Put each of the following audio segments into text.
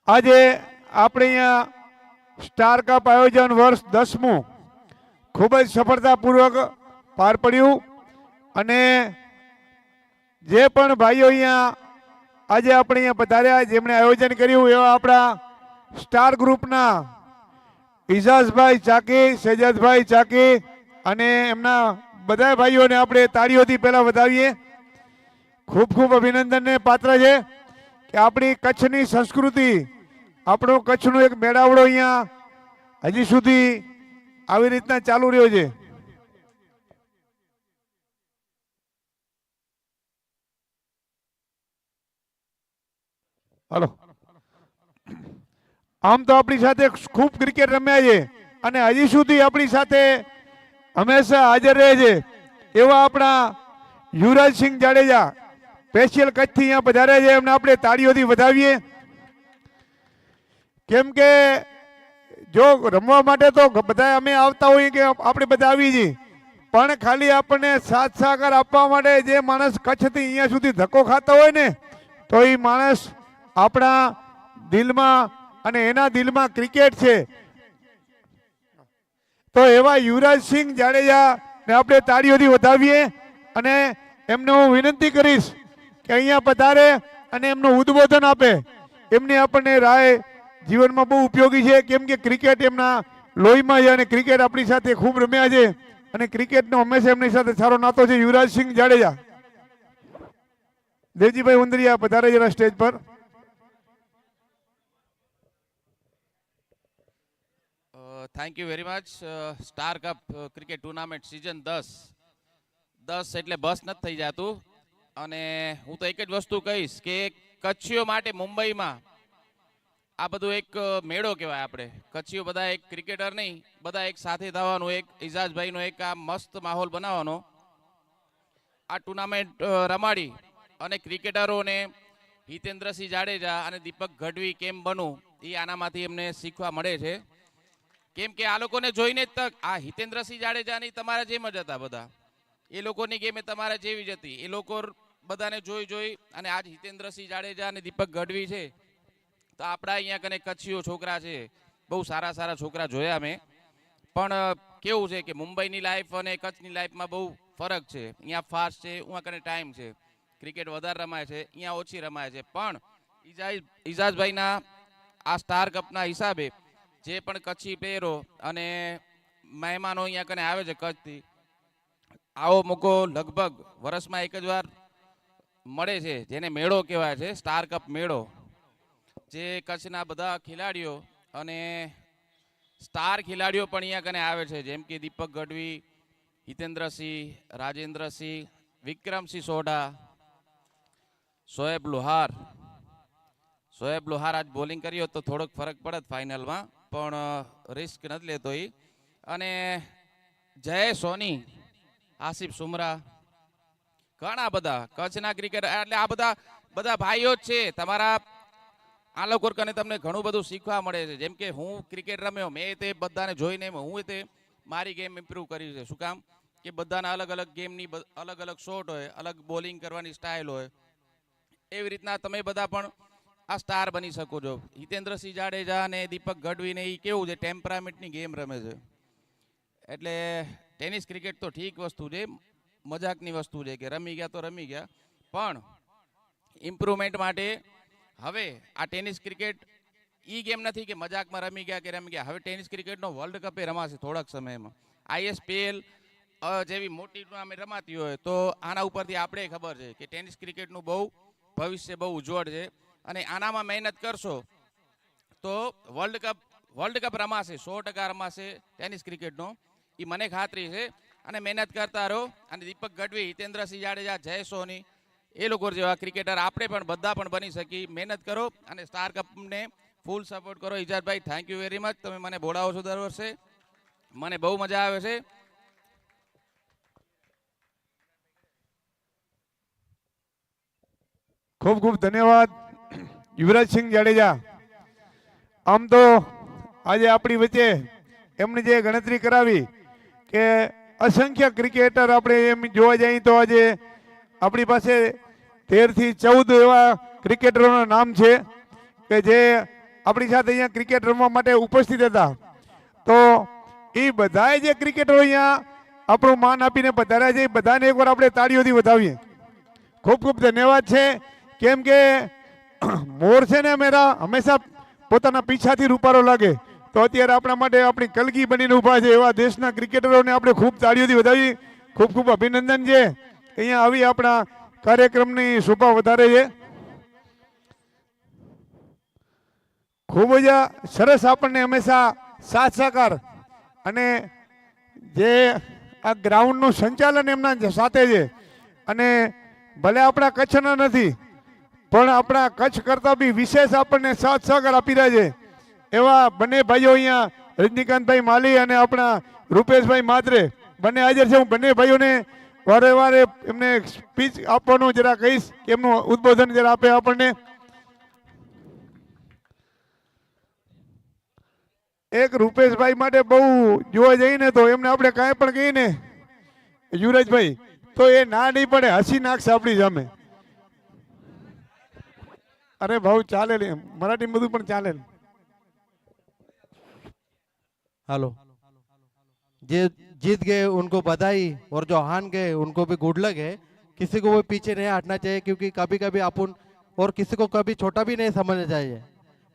આજે આપણે અહીંયા સ્ટાર કપ આયોજન વર્ષ 10મું ખૂબ જ સફળતાપૂર્વક પાર પડ્યું અને જે પણ ભાઈઓ અહીંયા આજે આપણે અહીંયા પધાર્યા જેમણે આયોજન કર્યું એવા આપણા સ્ટાર ગ્રુપના ઇજાઝભાઈ ચાકી, શેજાદભાઈ ચાકી અને એમના બધા ભાઈઓને આપણે તાળીઓથી પહેલા વધાવીએ. ખૂબ ખૂબ અભિનંદનને પાત્ર છે કે આપણી કચ્છની સંસ્કૃતિ, આપણો કચ્છનો એક મેળાવડો અહીંયા હજી સુધી આવી રીતના ચાલુ રહ્યો છે. હાલો, આમ તો આપણી સાથે ખૂબ ક્રિકેટ રમ્યા છે અને હજી સુધી આપણી સાથે હંમેશા હાજર રહે છે એવા આપણા યુવરાજસિંહ જાડેજા સ્પેશિયલ કચ્છથી અહીંયા પધાર્યા છે. એમને આપણે તાળીઓથી વધાવીએ. કેમ કે જો રમવા માટે તો બધા અમે આવતા હોઈએ કે આપણે બધા આવી છીએ, પણ ખાલી આપણને સાથ સહકાર આપવા માટે જે માણસ કચ્છથી અહીંયા સુધી ધક્કો ખાતા હોય ને, તો એ માણસ આપણા દિલમાં અને એના દિલમાં ક્રિકેટ છે. તો એવા યુવરાજસિંહ જાડેજા ને આપણે તાળીઓથી વધાવીએ અને એમને હું વિનંતી કરીશ કે અહીંયા પધારે અને એમનું ઉદ્બોધન આપે. એમની આપણને રાય જીવનમાં બહુ ઉપયોગી છે, કેમ કે ક્રિકેટ એમના લોહીમાં છે અને ક્રિકેટ આપણી સાથે ખૂબ રમ્યા છે અને ક્રિકેટનો હંમેશા એમની સાથે સારો નાતો છે. યુવરાજસિંહ જાડેજા. દેવજીભાઈ ઉંદરિયા પધારે જરા સ્ટેજ પર. Thank you very much. Star cup cricket tournament season 10 એટલે બસ નથી થઈ જતું. અને હું તો એક જ વસ્તુ કહીશ કે કચ્છીઓ માટે મુંબઈમાં આ બધું એક મેળો કહેવાય. આપણે કચ્છીઓ બધા એક ક્રિકેટર નહીં, બધા એક સાથે થવાનું, એક ઇજાઝભાઈનો એક આ મસ્ત માહોલ બનાવવાનો, આ ટુર્નામેન્ટ રમાડી અને ક્રિકેટરોને હિતેન્દ્રસિંહ જાડેજા અને દીપક ગઢવી કેમ બનવું એ આનામાંથી એમને શીખવા મળે છે. કેમ કે આ લોકોને જોઈને જ તક આ હિતેન્દ્રસિંહ જાડેજાની તમારા જેમ જ હતા બધા. એ લોકોની ગેમ એ તમારા જેવી જ હતી. એ લોકો બધાને જોઈ અને આજ હિતેન્દ્રસિંહ જાડેજા અને દીપક ગઢવી છે. તો આપણા અહીંયા કને કચ્છીઓ છોકરા છે, બહુ સારા છોકરા જોયા મેં. પણ કેવું છે કે મુંબઈની લાઈફ અને કચ્છની લાઈફમાં બહુ ફરક છે. અહીંયા ફાસ્ટ છે, અહીંયા કને ટાઈમ છે, ક્રિકેટ વધારે રમાય છે, અહીંયા ઓછી રમાય છે. પણ ઇજાઝભાઈના આ સ્ટાર કપના હિસાબે જે પણ કચ્છી પ્લેયરો અને મહેમાનો અહીંયા કને આવે છે કચ્છથી, આવો મોકો લગભગ વર્ષમાં એક જ વાર મળે છે, જેને મેળો કહેવાય છે, સ્ટાર કપ મેળો. જે કચ્છના બધા ખેલાડીઓ અને સ્ટાર ખેલાડીઓ પણ અહીંયા કને આવે છે, જેમ કે દીપક ગઢવી, હિતેન્દ્રસિંહ, રાજેન્દ્રસિંહ, વિક્રમસિંહ સોઢા, શોએબ લુહાર આજ બોલિંગ કર્યો તો થોડોક ફરક પડત ફાઇનલમાં, પણ રિસ્ક નથી લેતો એ. અને જય સોની, આસિફ સુમરા, ઘણા બધા કચ્છના ક્રિકેટર, એટલે આ બધા ભાઈઓ જ છે તમારા. આ લોકો કને તમને ઘણું બધું શીખવા મળે છે. જેમ કે હું ક્રિકેટ રમ્યો, મેં તે બધાને જોઈને હું તે મારી ગેમ ઇમ્પ્રૂવ કરી છે. શું કામ કે બધાના અલગ અલગ ગેમની અલગ અલગ શોટ હોય, અલગ બોલિંગ કરવાની સ્ટાઇલ હોય. એવી રીતના તમે બધા પણ આ સ્ટાર બની શકો છો. હિતેન્દ્રસિંહ જાડેજા અને દીપક ગઢવીને એ કેવું છે, ટેમ્પરામેન્ટની ગેમ રમે છે. એટલે ટેનિસ ક્રિકેટ તો ઠીક વસ્તુ છે, મજાકની વસ્તુ છે કે રમી ગયા તો રમી ગયા, પણ ઇમ્પ્રુવમેન્ટ માટે હવે આ ટેનિસ ક્રિકેટ ઈ ગેમ નથી કે મજાકમાં રમી ગયા. હવે ટેનિસ ક્રિકેટનો વર્લ્ડ કપ એ રમાશે થોડાક સમયમાં. ISPL જેવી મોટી ટુર્નામેન્ટ રમાતી હોય તો આના ઉપરથી આપણે ખબર છે કે ટેનિસ ક્રિકેટનું બહુ ભવિષ્ય બહુ ઉજ્જવળ છે. અને આનામાં મહેનત કરશો તો વર્લ્ડ કપ રમાશે, 100% રમાશે ટેનિસ ક્રિકેટનો, એ મને ખાતરી છે. અને મહેનત કરતા રહો. અને દીપક ગઢવી, હિતેન્દ્રસિંહ જાડેજા, જય સોની, એ લોકો જેવા ક્રિકેટર આપણે પણ બધા પણ બની શકી. મહેનત કરો અને સ્ટાર કપને ફૂલ સપોર્ટ કરો. ઇજાઝભાઈ, થેન્ક યુ વેરી મચ. તમે મને બોલાવો છો દર વર્ષે, મને બહુ મજા આવે છે. ખૂબ ખૂબ ધન્યવાદ યુવરાજસિંહ જાડેજા. આમ તો આજે આપણી વચ્ચે એમની જે ગણતરી કરાવી કે અસંખ્ય ક્રિકેટર આપણે એમ જોવા જઈએ તો આજે આપણી પાસે 13 થી 14 એવા ક્રિકેટરોના નામ છે કે જે આપણી સાથે અહીંયા ક્રિકેટ રમવા માટે ઉપસ્થિત હતા. તો એ બધાએ જે ક્રિકેટરો અહીંયા આપણું માન આપીને પધાર્યા છે એ બધાને એકવાર આપણે તાળીઓથી વધાવીએ. ખૂબ ખૂબ ધન્યવાદ છે. કેમ કે મોર છે ને મેરા હંમેશા પોતાના પીછાથી રૂપારો લાગે. તો અત્યારે આપણા માટે આપણી કલગી બનીને ઊભા છે એવા દેશના ક્રિકેટરોને આપણે ખૂબ તાળીઓથી વધાવી. ખૂબ ખૂબ અભિનંદન છે. અહીંયા આવી આપણા કાર્યક્રમની શોભા વધારે છે. ખૂબ જ સરસ આપણને હંમેશા સાથ સહકાર અને જે આ ગ્રાઉન્ડનું સંચાલન એમના સાથે છે. અને ભલે આપણા કચ્છના નથી પણ આપણા કચ્છ કરતાં બી વિશેષ આપણને સાથ સહકાર આપી રહ્યા છે એવા બંને ભાઈઓ અહીંયા રજનીકાંતભાઈ માલી અને આપણા રૂપેશભાઈ માત્રે બંને હાજર છે. હું બંને ભાઈઓને વારે વારે એમને સ્પીચ આપવાનું જરા કહીશ કે એમનું ઉદ્બોધન જરા આપે આપણને. એક રૂપેશભાઈ માટે બહુ જોવા જઈએ ને તો એમને આપણે કાંઈ પણ કહીએ ને યુવરાજભાઈ તો એ ના નહીં પડે, હસી નાખશે આપણી સામે. અરે ભાવ ચાલે મરાઠી બધું પણ ચાલે. हेलो, जे जीत गए उनको बधाई और जो हार गए उनको भी गुड लक है. किसी को वो पीछे नहीं हटना चाहिए क्योंकि कभी कभी अपन और किसी को कभी छोटा भी नहीं समझना चाहिए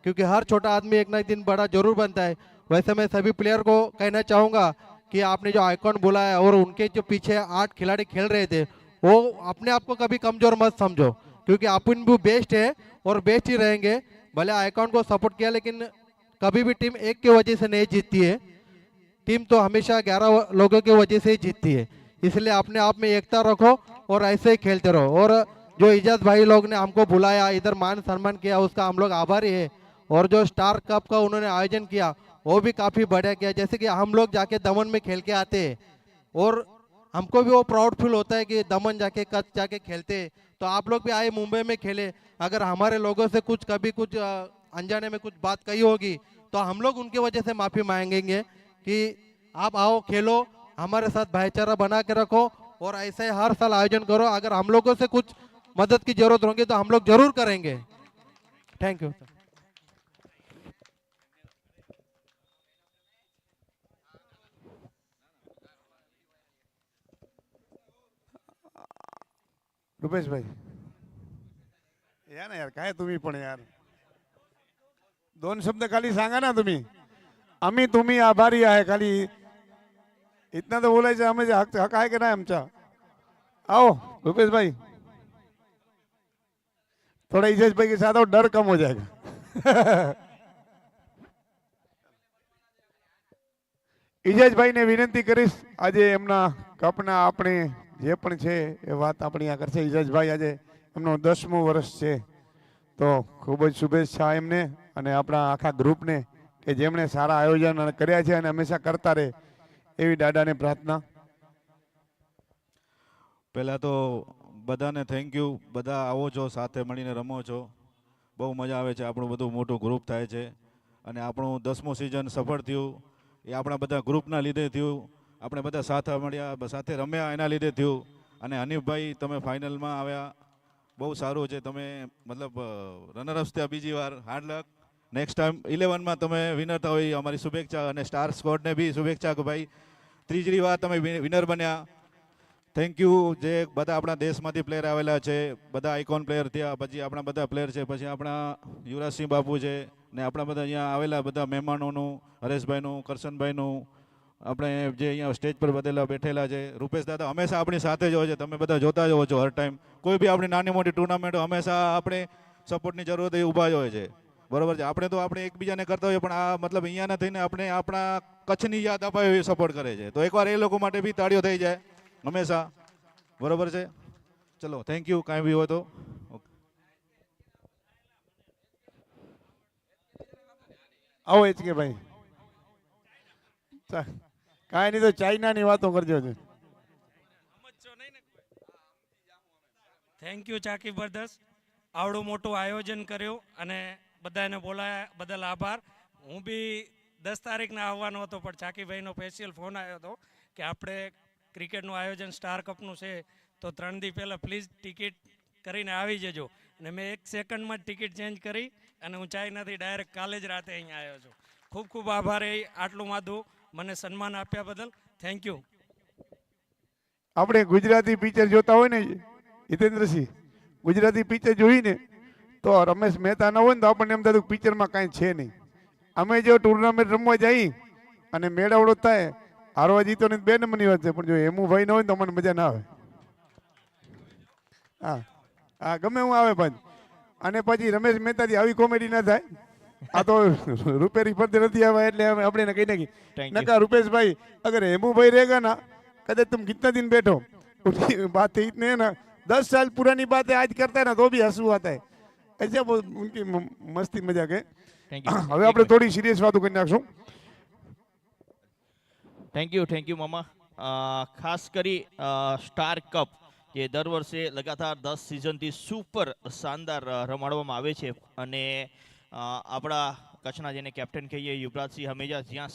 क्योंकि हर छोटा आदमी एक ना एक दिन बड़ा जरूर बनता है. वैसे मैं सभी प्लेयर को कहना चाहूँगा कि आपने जो आइकॉन बोला है और उनके जो पीछे 8 खिलाड़ी खेल रहे थे वो अपने आप को कभी कमजोर मत समझो क्योंकि अपन भी बेस्ट है और बेस्ट ही रहेंगे. भले आइकॉन को सपोर्ट किया लेकिन कभी भी टीम एक की वजह से नहीं जीतती है. टीम तो हमेशा 11 लोगों की वजह से ही जीतती है. इसलिए अपने आप में एकता रखो और ऐसे ही खेलते रहो. और जो इजाज भाई लोग ने हमको बुलाया इधर मान सम्मान किया उसका हम लोग आभारी है. और जो स्टार कप का उन्होंने आयोजन किया वो भी काफ़ी बढ़िया किया. जैसे कि हम लोग जाके दमन में खेल के आते हैं और हमको भी वो प्राउड फील होता है कि दमन जाके कच्छ जाके खेलते. तो आप लोग भी आए मुंबई में खेले. अगर हमारे लोगों से कुछ कभी कुछ अनजाने में कुछ बात कही होगी तो हम लोग उनकी वजह से माफ़ी मांगेंगे कि आप आओ खेलो, हमारे साथ भाईचारा बना के रखो और ऐसे हर साल आयोजन करो. अगर हम लोगों से कुछ मदद की जरूरत होगी तो हम लोग जरूर करेंगे. Thank you. रुपेश भाई या ना यार काय तुम्ही पण यार 2 शब्द खाली सांगा ना तुम्ही. आम्ही तुम्ही आभारी आहे खाली इतना तो बोलायचं आम्ही हक आहे का नाही आमचा. आओ रुपेश भाई थोड़ा इजेश भाई के साथ आओ, डर कम हो जाएगा. ઇજેશભાઈ ને વિનંતી કરીશ આજે એમના કપના આપણે જે પણ છે એ વાત આપણી આ કરશે. ઇજેશભાઈ આજે એમનો 10મું વર્ષ છે તો ખૂબ જ શુભેચ્છા એમને અને આપણા આખા ગ્રુપને કે જેમણે સારા આયોજન કર્યા છે અને હંમેશા કરતા રહે એવી દાદાને પ્રાર્થના. પહેલાં તો બધાને થેન્ક યુ. બધા આવો છો, સાથે મળીને રમો છો, બહુ મજા આવે છે. આપણું બધું મોટું ગ્રુપ થાય છે અને આપણું 10મું સિઝન સફળ થયું એ આપણા બધા ગ્રુપના લીધે થયું. આપણે બધા સાથે મળ્યા, સાથે રમ્યા એના લીધે થયું. અને હનીફભાઈ તમે ફાઇનલમાં આવ્યા, બહુ સારું છે. તમે મતલબ રનરઅપ્સ થયા બીજી વાર. હાર્ડ લક. નેક્સ્ટ ટાઈમ 11માં તમે વિનર થાઓ એ અમારી શુભેચ્છા. અને સ્ટાર સ્કોડને બી શુભેચ્છા કે ભાઈ ત્રીજી વાર તમે વિનર બન્યા. Thank you. જે બધા આપણા દેશમાંથી પ્લેયર આવેલા છે, બધા આઇકોન પ્લેયર થયા, પછી આપણા બધા પ્લેયર છે, પછી આપણા યુવરાજસિંહ બાપુ છે ને આપણા બધા અહીંયા આવેલા બધા મહેમાનોનું, હરેશભાઈનું, કરશનભાઈનું, આપણે જે અહીંયા સ્ટેજ પર બધેલા બેઠેલા છે, રૂપેશ દાદા હંમેશા આપણી સાથે જ હોય છે. તમે બધા જોતા જ હો છો હર ટાઈમ. કોઈ બી આપણી નાની મોટી ટુર્નામેન્ટ હંમેશા આપણે સપોર્ટની જરૂરત એ ઊભા જ હોય છે. બરોબર છે. આપણે તો આપણે એકબીજાને કરતા હોઈએ પણ આ મતલબ અહીંયાના થઈને આપણે આપણા કચ્છની યાદ અપાય એવી સપોર્ટ કરે છે. તો એકવાર એ લોકો માટે બી તાળીઓ થઈ જાય હંમેશા. બરોબર છે. ચલો થેન્ક યુ. કાંઈ બી હોય તો આવો એચ કે ભાઈ કાંઈ નહીં તો ચાઇનાની વાતો કરજો છે. Thank you Chaki brothers. આવડું મોટું આયોજન કર્યું અને બધાને બોલાયા બદલ આભાર. હું બી 10 તારીખના આવવાનો હતો પણ ચાકીભાઈનો સ્પેશિયલ ફોન આવ્યો હતો કે આપણે ક્રિકેટનું આયોજન સ્ટાર કપનું છે તો 3 દી પહેલાં પ્લીઝ ટિકિટ કરીને આવી જજો. ને મેં 1 સેકન્ડમાં જ ટિકિટ ચેન્જ કરી અને હું ચાઇનાથી ડાયરેક્ટ કાલે જ રાતે અહીંયા આવ્યો છું. ખૂબ ખૂબ આભાર એ આટલું માધું મને સન્માન આપ્યા બદલ. Thank you. આપણે ગુજરાતી પિક્ચર જોતા હોય ને હિતેન્દ્રસિંહ, ગુજરાતી પિક્ચર જોઈને તો રમેશ મહેતા ન હોય ને તો આપણને એમ થતું પિક્ચરમાં કાંઈ છે નહીં. અમે જો ટુર્નામેન્ટ રમવા જઈ અને મેળાવડો થાય, હારવા જીતો ને 2 નંબરની વાત છે, પણ જો હેમુભાઈ ન હોય ને તો મને મજા ના આવે. હા હા, ગમે હું આવે ભાઈ. અને પછી રમેશ મહેતાથી આવી કોમેડી ના થાય. આ તો રૂપેરી ફરતે નથી આવ્યા એટલે આપણે એને કહી નાખી નકા રૂપેશભાઈ અગર હેમુભાઈ रहेगा ना कदे तुम कितना दिन बैठो उसकी बात इतने ना 10 साल पुरानी बात है आज करता है ना तो भी हंसू आता है. ऐसे वो उनकी मस्ती मजाक है. હવે આપણે થોડી સિરિયસ વાતો કરી નાખશું. થેન્ક યુ મામા. ખાસ કરી સ્ટાર કપ જે દર વર્ષે લગાતાર 10 સિઝનથી સુપર શાનદાર રમાડવામાં આવે છે અને આપણા કચ્છના જેને કેપ્ટન કહીએ યુવરાજસિંહ હમેજા જ્યાં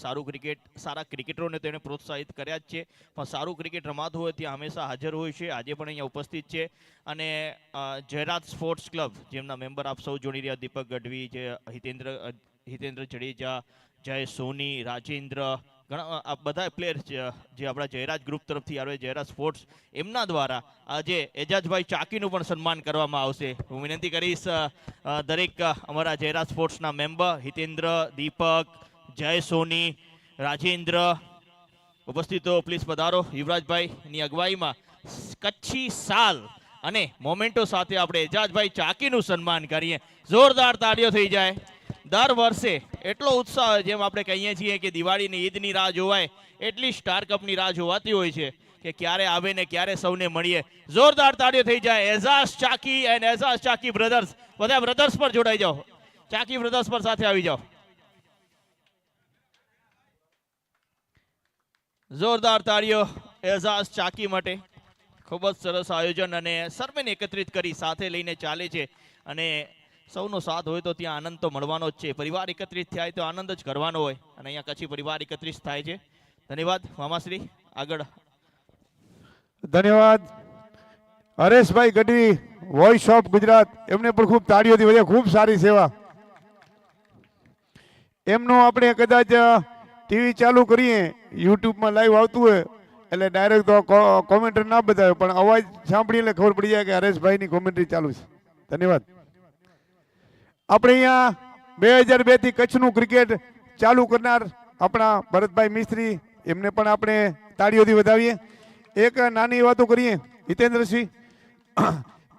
સારા ક્રિકેટરોને તેણે પ્રોત્સાહિત કર્યા જ છે, પણ સારું ક્રિકેટ રમાતું હોય ત્યાં હંમેશા હાજર હોય છે. આજે પણ અહીંયા ઉપસ્થિત છે અને જયરાજ સ્પોર્ટ્સ ક્લબ જેમના મેમ્બર આપ સૌ જોડી રહ્યા દીપક ગઢવી, જે હિતેન્દ્ર જડેજા, જય સોની, રાજેન્દ્ર, ઘણા આ બધા પ્લેયર જે આપણા જયરાજ ગ્રુપ તરફથી આવે જયરાજ સ્પોર્ટ્સ, એમના દ્વારા આજે એજાજભાઈ ચાકીનું પણ સન્માન કરવામાં આવશે. હું વિનંતી કરીશ દરેક અમારા જયરાજ સ્પોર્ટ્સના મેમ્બર હિતેન્દ્ર, દીપક, જય સોની, રાજેન્દ્ર ઉપસ્થિતો પ્લીઝ પધારો. યુવરાજભાઈની અગવાઈમાં કચ્છી સાલ અને મોમેન્ટો સાથે આપણે એજાજભાઈ ચાકીનું સન્માન કરીએ. જોરદાર તાળીઓ થઈ જાય. દર વર્ષે એટલો ઉત્સાહ જેમ આપણે કહીએ છીએ કે દિવાળીની ઈદની રાહ જોવાય એટલી સ્ટાર કપની રાહ જોવાતી હોય છે કે ક્યારે આવે ને ક્યારે સૌને મળીએ. જોરદાર તાળીઓ થઈ જાય. એઝાઝ ચાકી એન્ડ એઝાઝ ચાકી બ્રધર્સ, બધા બ્રધર્સ પર જોડાઈ જાઓ. ચાકી બ્રધર્સ પર સાથે આવી જાઓ. જોરદાર તાળીઓ એઝાઝ ચાકી માટે. ખૂબ જ સરસ આયોજન અને સર્વેને એકત્રિત કરી સાથે લઈને ચાલે છે અને સૌનો સાથ હોય તો ત્યાં આનંદ તો મળવાનો જ છે. પરિવાર એકત્રિત થાય તો આનંદ જ કરવાનો હોય અને અહીંયા કચ્છી પરિવાર એકત્રિત થાય છે. ધન્યવાદ મામાશ્રી. આગળ ધન્યવાદ હરેશભાઈ ગઢવી, વોઇસ ઓફ ગુજરાત, એમને પણ ખૂબ તાળીઓથી વધે. ખૂબ સારી સેવા. એમનું આપણે કદાચ ટીવી ચાલુ કરીએ, યુટ્યુબમાં લાઈવ આવતું હોય એટલે ડાયરેક્ટ તો કોમેન્ટરી ના બતાવે, પણ અવાજ સાંભળી એટલે ખબર પડી જાય કે હરેશભાઈની કોમેન્ટરી ચાલુ છે. ધન્યવાદ. આપણે અહીંયા 2002 થી કચ્છનું ક્રિકેટ ચાલુ કરનાર આપણા ભરતભાઈ મિસ્ત્રી, એમને પણ આપણે તાળીઓથી વધાવીએ. એક નાની વાતો કરીએ હિતેન્દ્રસિંહ,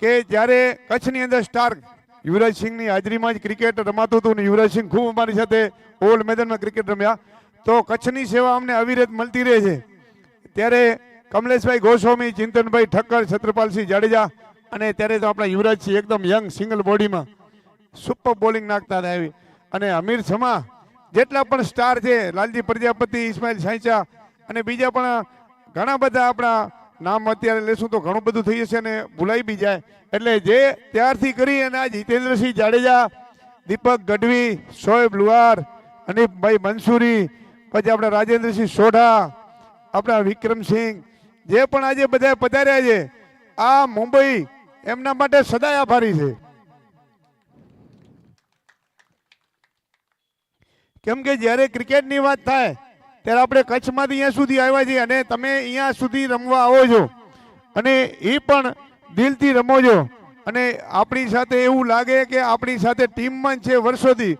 કે જ્યારે કચ્છની અંદર સ્ટાર યુવરાજસિંહની હાજરીમાં જ ક્રિકેટ રમાતું હતું ને યુવરાજસિંહ ખૂબ અમારી સાથે ઓવલ મેદાનમાં ક્રિકેટ રમ્યા, તો કચ્છની સેવા અમને અવિરત મળતી રહે છે. ત્યારે કમલેશભાઈ ગોસ્વામી, ચિંતનભાઈ ઠક્કર, છત્રપાલસિંહ જાડેજા અને ત્યારે તો આપણા યુવરાજસિંહ એકદમ યંગ સિંગલ બોડીમાં સુપર બોલિંગ નાખતા હતા એવી. અને અમીર સમા, જેટલા પણ સ્ટાર છે, લાલજી પ્રજાપતિ, ઇસ્માઇલ સાંચા અને બીજા પણ ઘણા બધા આપણા નામ અત્યારે લેશું તો ઘણું બધું થઈ જશે અને ભૂલાઈ બી જાય. એટલે જે ત્યારથી કરી અને આજ હિતેન્દ્રસિંહ જાડેજા, દીપક ગઢવી, શોએબ લુહાર, અનીફભાઈ મંસૂરી, પછી આપણા રાજેન્દ્રસિંહ સોઢા, આપણા વિક્રમસિંહ, જે પણ આજે બધા પધાર્યા છે, આ મુંબઈ એમના માટે સદાય આભારી છે. કેમ કે જ્યારે ક્રિકેટની વાત થાય ત્યારે આપણે કચ્છમાંથી અહીંયા સુધી આવ્યા છીએ અને તમે અહીંયા સુધી રમવા આવો છો અને એ પણ દિલથી રમો છો અને આપણી સાથે એવું લાગે કે આપણી સાથે ટીમમાં છે વર્ષોથી.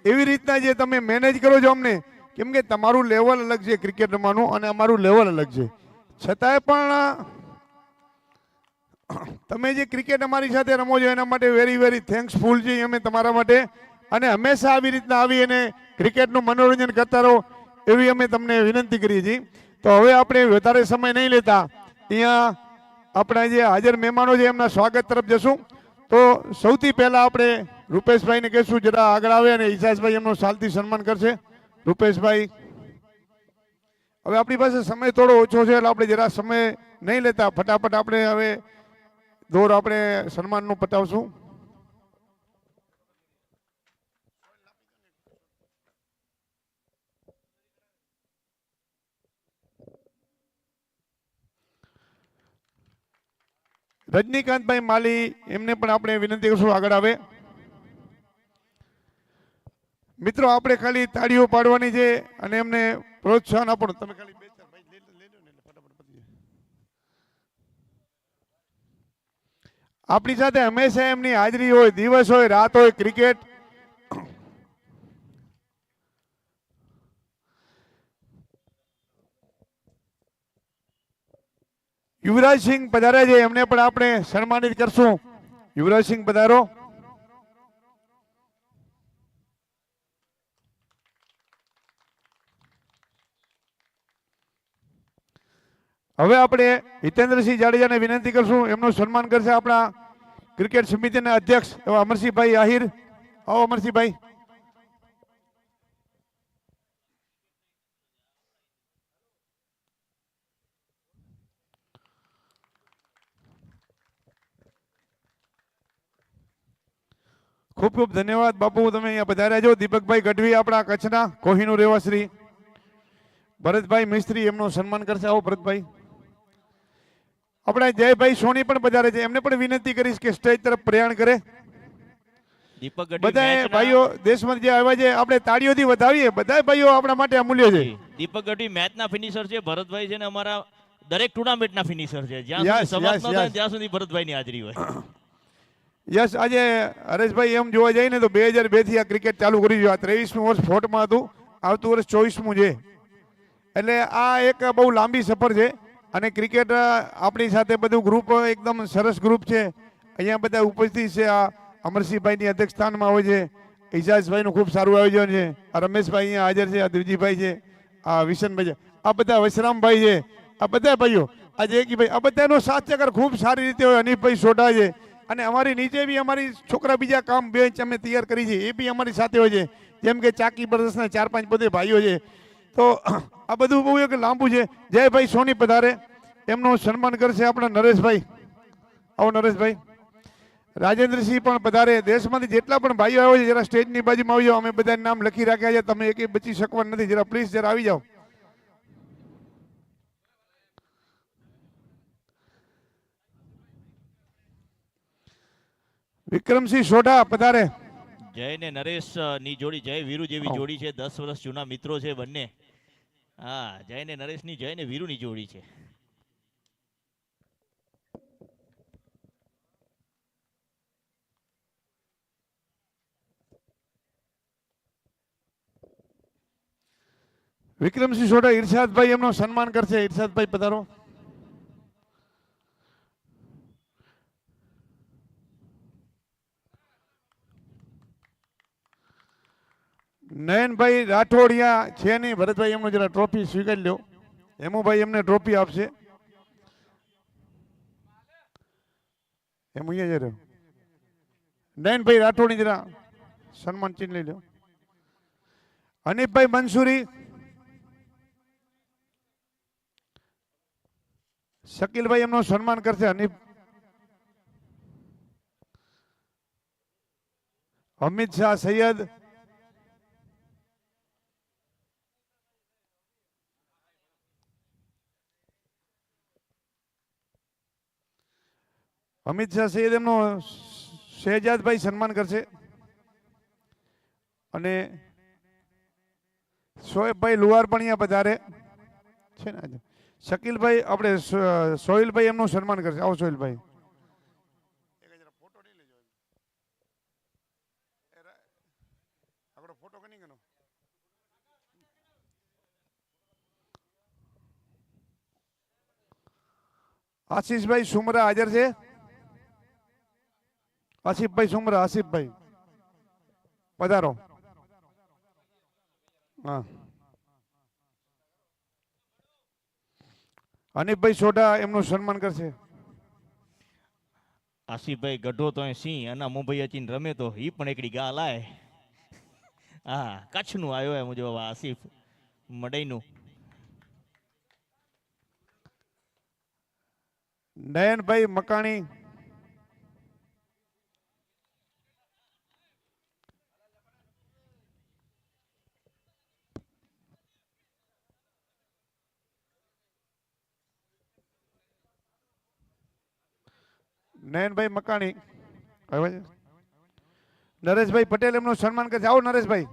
એવી રીતના જે તમે મેનેજ કરો છો અમને, કેમ કે તમારું લેવલ અલગ છે ક્રિકેટ રમવાનું અને અમારું લેવલ અલગ છે, છતાંય પણ તમે જે ક્રિકેટ અમારી સાથે રમો છો એના માટે વેરી વેરી થેન્ક્સફુલ છીએ અમે તમારા માટે. અને હંમેશા આવી રીતના આવી અને ક્રિકેટનું મનોરંજન કરતા રહો એવી અમે તમને વિનંતી કરીએ છીએ. તો હવે આપણે વધારે સમય નહીં લેતા અહીંયા આપણા જે હાજર મહેમાનો છે એમના સ્વાગત તરફ જશું. તો સૌથી પહેલા આપણે રૂપેશભાઈને કહેશું જરા આગળ આવે અને ઈસાસભાઈ એમનું સાલથી સન્માન કરશે. રૂપેશભાઈ, હવે આપણી પાસે સમય થોડો ઓછો છે એટલે આપણે જરા સમય નહીં લેતા, ફટાફટ આપણે હવે દોર આપણે સન્માનનું પતાવશું. રજનીકાંતભાઈ માલી એમને પણ આપણે વિનંતી કરશું આગળ આવે. મિત્રો આપણે ખાલી તાળીઓ પાડવાની છે અને એમને પ્રોત્સાહન આપો. તમે ખાલી બે ચાર ભાઈ લઈ લો ને એટલે ફટાફટ પતી જાય. આપણી સાથે હંમેશા એમની હાજરી હોય, દિવસ હોય રાત હોય. ક્રિકેટ યુવરાજસિંહ પધાર્યા છે, એમને પણ આપણે સન્માનિત કરશું. યુવરાજસિંહ પધારો. હવે આપણે હિતેન્દ્રસિંહ જાડેજાને વિનંતી કરશું, એમનું સન્માન કરશે આપણા ક્રિકેટ સમિતિના અધ્યક્ષ એવા અમરસિંહભાઈ આહિર. આવો અમરસિંહભાઈ. ખૂબ ખૂબ ધન્યવાદ બાપુ, તમે અહીંયા પધાર્યા છો. દીપકભાઈ ગઢવી આપણા કચ્છના કોહીનું રહેવાસી. ભરતભાઈ મિસ્ત્રી એમનું સન્માન કરશે. આવો ભરતભાઈ. આપણા જયભાઈ સોની પણ પધારે છે, એમને પણ વિનંતી કરીશ કે સ્ટેજ તરફ પ્રયાણ કરે. દીપક ગઢવી બધા મેચના- ભાઈઓ દેશમાં જે આવ્યા છે આપણે તાળીઓથી વધાવીએ. બધા ભાઈઓ આપણા માટે અમૂલ્ય છે. દીપક ગઢવી મેચના ફિનિશર છે. ભરતભાઈ છે ને અમારા દરેક ટુર્નામેન્ટના ફિનિશર છે. જ્યાં Yes, સુધી સમાપ્ત yes, ન થાય yes. ત્યાં સુધી ભરતભાઈની હાજરી હોય. યસ, આજે હરેશભાઈ એમ જોવા જઈએ ને તો 2002 થી આ ક્રિકેટ ચાલુ કરી છે. આ 23મું વર્ષ ફોર્ટમાં હતું, આવતું વર્ષ 24મું છે. એટલે આ એક બહુ લાંબી સફર છે અને ક્રિકેટ આપણી સાથે બધું ગ્રુપ એકદમ સરસ ગ્રુપ છે. અહીંયા બધા ઉપસ્થિત છે. આ અમરસિંહભાઈની અધ્યક્ષસ્થાનમાં હોય છે. ઇજાજભાઈનું ખૂબ સારું આયોજન છે. આ રમેશભાઈ અહીંયા હાજર છે. આ દેવજીભાઈ છે, આ વિશનભાઈ છે, આ બધા વશરામભાઈ છે, આ બધા ભાઈઓ, આ જેકીભાઈ, આ બધાનો સાથ ચક્કર ખૂબ સારી રીતે હોય. અનિફભાઈ સોઢા છે અને અમારી નીચે બી અમારી છોકરા બીજા કામ બેન્ચ અમે તૈયાર કરી છે, એ બી અમારી સાથે હોય છે. જેમ કે ચાકી બ્રદર્સના 4-5 બધે ભાઈઓ છે. તો આ બધું બહુ એક લાંબુ છે. જયભાઈ સોની પધારે, એમનું સન્માન કરશે આપણા નરેશભાઈ. આવો નરેશભાઈ. રાજેન્દ્રસિંહ પણ પધારે. દેશમાંથી જેટલા પણ ભાઈઓ આવ્યા છે જરા સ્ટેજની બાજુમાં આવી જાઓ. અમે બધા નામ લખી રાખ્યા છે, તમે એકે બચી શકવાના નથી. જરા પ્લીઝ જરા આવી જાઓ. વિક્રમસિંહ સોઢા પધારે. જય ને નરેશ ની જોડી, જય વીરુ જેવી જોડી છે. 10 વર્ષ જૂના મિત્રો છે બંને. હા, જય ને નરેશ ની, જય ને વીરુ ની જોડી છે. વિક્રમસિંહ સોઢા ઇરશાદભાઈ એમનું સન્માન કરશે. ઇરશાદભાઈ પધારો. નયનભાઈ રાઠોડિયા છે નહીં. ભરતભાઈ એમનો જરા ટ્રોફી સ્વીકારી લો. હેમુભાઈ એમને ટ્રોફી આપશે. હેમુ અહીંયા જરા નયનભાઈ રાઠોડી જરા સન્માન ચિહ્ન લઈ લો. હનીફભાઈ મંસૂરી, શકીલભાઈ એમનું સન્માન કરશે. હનીફ. અમિત શાહ સૈયદ, અમિત શાહ સૈયદ એમનું શહેજાદભાઈ સન્માન કરશે. અને શોએબભાઈ લુહાર પણ અહીંયા પધારે છે ને આજે. શકીલભાઈ આપણે સોહિલભાઈ એમનું સન્માન કરશે. આવો સોહિલભાઈ. આશીષભાઈ સુમરા હાજર છે. આસિફભાઈ સુમરા, આસિફભાઈ પધારો. હા, હનીફભાઈ સોઢા એમનું સન્માન કરશે. આસિફભાઈ ગઢો તો સિંહ અને મુંબઈ અચીન રમે તો ઈ પણ એકડી ગા લાય. હા, કચ્છનું આવ્યો એમ જો આસિફ મડઈનું. નયનભાઈ મકાણી, નયનભાઈ મકાણી આવ્યા છે. નરેશભાઈ પટેલ એમનું સન્માન કરશે. આવો નરેશભાઈ.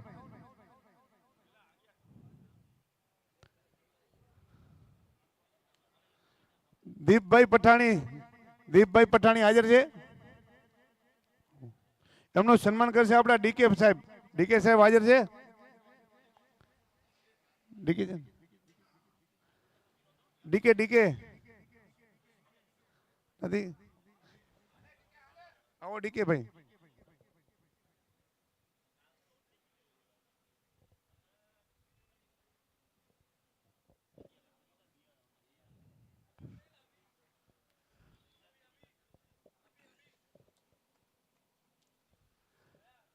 દીપભાઈ પઠાણી હાજર છે. એમનું સન્માન કરશે આપણા ડીકે સાહેબ. ડીકે સાહેબ હાજર છે. ડીકે નથી. આવો ડીકે ભાઈ.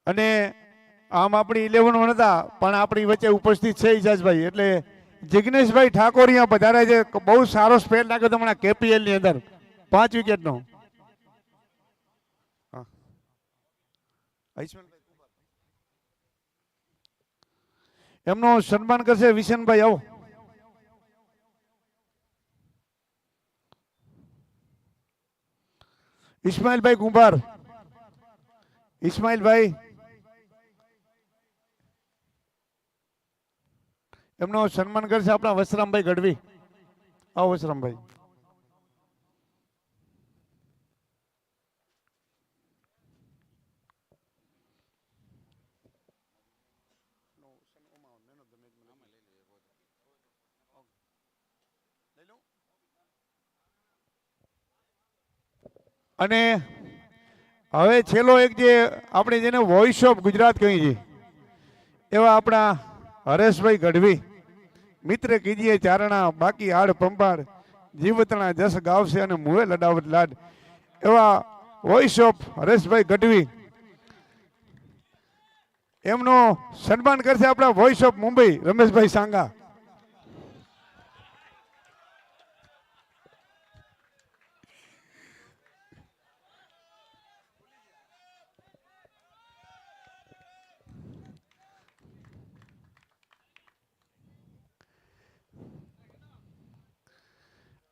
અને આમ આપણી 11 હતા પણ આપણી વચ્ચે ઉપસ્થિત છે ઇજાજભાઈ, એટલે જિગ્નેશભાઈ ઠાકોરિયા પધારે છે. બહુ સારો સ્પેલ નાખ્યો હમણાં KPL ની અંદર 5 વિકેટનો. એમનું સન્માન કરશે વિશનભાઈ. આવો. ઇસ્માઇલભાઈ કુંભાર. ઇસ્માઇલભાઈ એમનું સન્માન કરશે આપણા વસરામભાઈ ગઢવી. આવો વસરામભાઈ. અને હવે છેલ્લો એક જે આપણે જેને વોઇસ ઓફ ગુજરાત કહી છે એવા આપણા હરેશભાઈ ગઢવી. મિત્ર કીજીએ ચારણા બાકી હાડ પંપાડ જીવતણા જસ ગાવશે અને મુએ લડાવત લાડ. એવા વોઇસ ઓફ હરેશભાઈ ગઢવી એમનું સન્માન કરશે આપણા વોઇસ ઓફ મુંબઈ રમેશભાઈ સાંગા.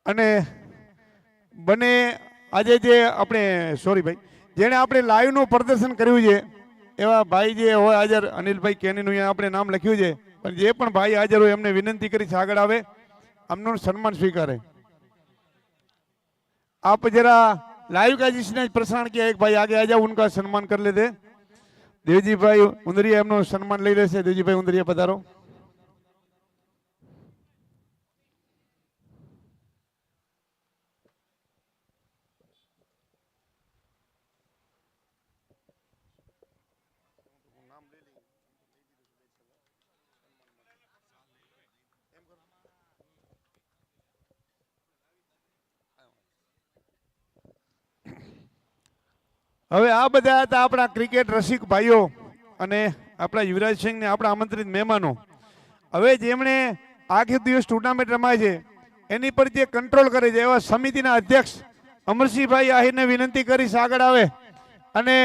અને બને આજે જે આપણે સોરી ભાઈ જેણે આપણે લાઈવનું પ્રદર્શન કર્યું છે એવા ભાઈ જે હોય હાજર અનિલભાઈ કેનીનું અહીંયા આપણે નામ લખ્યું છે, પણ જે પણ ભાઈ હાજર હોય એમને વિનંતી કરી આગળ આવે, આમનું સન્માન સ્વીકારે. आप जरा लाइव का जिसने प्रसारण किया एक भाई आगे आ जाओ, उनका सम्मान कर लेते. देवजी भाई उंदरिया एमनो सम्मान लई लेशे. देवजी भाई उंदरिया पधारो. હવે આ બધા હતા આપણા ક્રિકેટ રસિક ભાઈઓ અને આપણા યુવરાજસિંહ ને આપણા આમંત્રિત મહેમાનો. હવે જેમણે આખી દિવસ ટુર્નામેન્ટ રમાય છે એની પર જે કંટ્રોલ કરે છે એવા સમિતિના અધ્યક્ષ અમરસિંહભાઈ આહિરને વિનંતી કરીશ આગળ આવે. અને